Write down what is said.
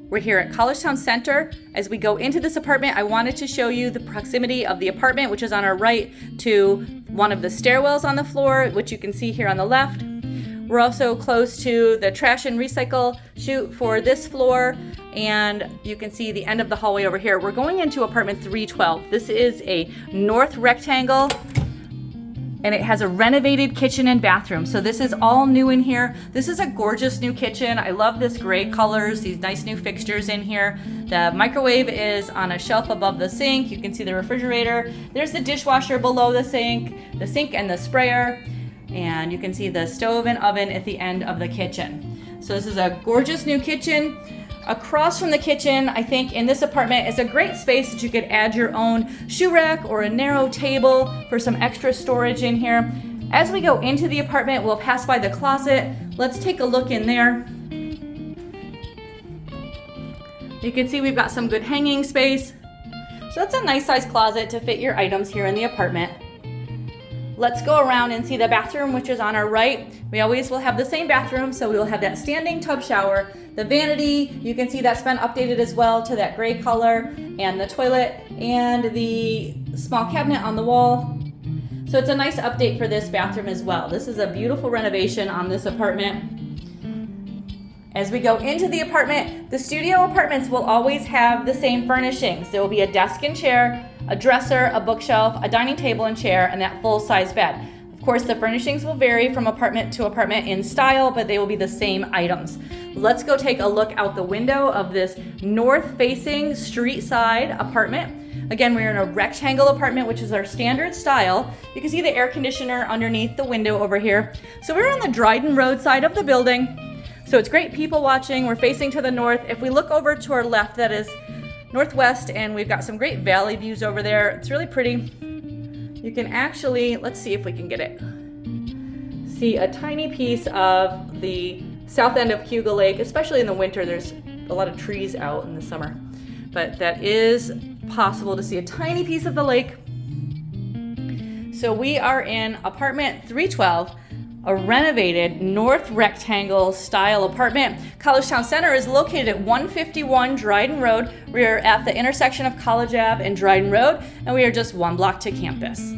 We're here at Collegetown Center. As we go into this apartment, I wanted to show you the proximity of the apartment, which is on our right, to one of the stairwells on the floor, which you can see here on the left. We're also close to the trash and recycle chute for this floor, and you can see the end of the hallway over here. We're going into apartment 312. This is a north rectangle, and it has a renovated kitchen and bathroom. So this is all new in here. This is a gorgeous new kitchen. I love this gray colors, these nice new fixtures in here. The microwave is on a shelf above the sink. You can see the refrigerator. There's the dishwasher below the sink and the sprayer. And you can see the stove and oven at the end of the kitchen. So this is a gorgeous new kitchen. Across from the kitchen, I think in this apartment is a great space that you could add your own shoe rack or a narrow table for some extra storage in here. As we go into the apartment, we'll pass by the closet. Let's take a look in there. You can see we've got some good hanging space. So that's a nice size closet to fit your items here in the apartment. Let's go around and see the bathroom, which is on our right. We always will have the same bathroom, so we will have that standing tub shower. The vanity, you can see that's been updated as well to that gray color, and the toilet and the small cabinet on the wall. So it's a nice update for this bathroom as well. This is a beautiful renovation on this apartment. As we go into the apartment, the studio apartments will always have the same furnishings. There will be a desk and chair, a dresser, a bookshelf, a dining table and chair, and that full-size bed. Of course, the furnishings will vary from apartment to apartment in style, but they will be the same items. Let's go take a look out the window of this north-facing street side apartment. Again, we're in a rectangle apartment, which is our standard style. You can see the air conditioner underneath the window over here. So we're on the Dryden Road side of the building. So it's great people watching. We're facing to the north. If we look over to our left, that is northwest, and we've got some great valley views over there. It's really pretty. You can actually, let's see if we can get it, see a tiny piece of the south end of Cuga Lake, especially in the winter. There's a lot of trees out in the summer, but that is possible to see a tiny piece of the lake. So we are in apartment 312, a renovated north rectangle style apartment. Collegetown Center is located at 151 Dryden Road. We are at the intersection of College Ave and Dryden Road, and we are just one block to campus.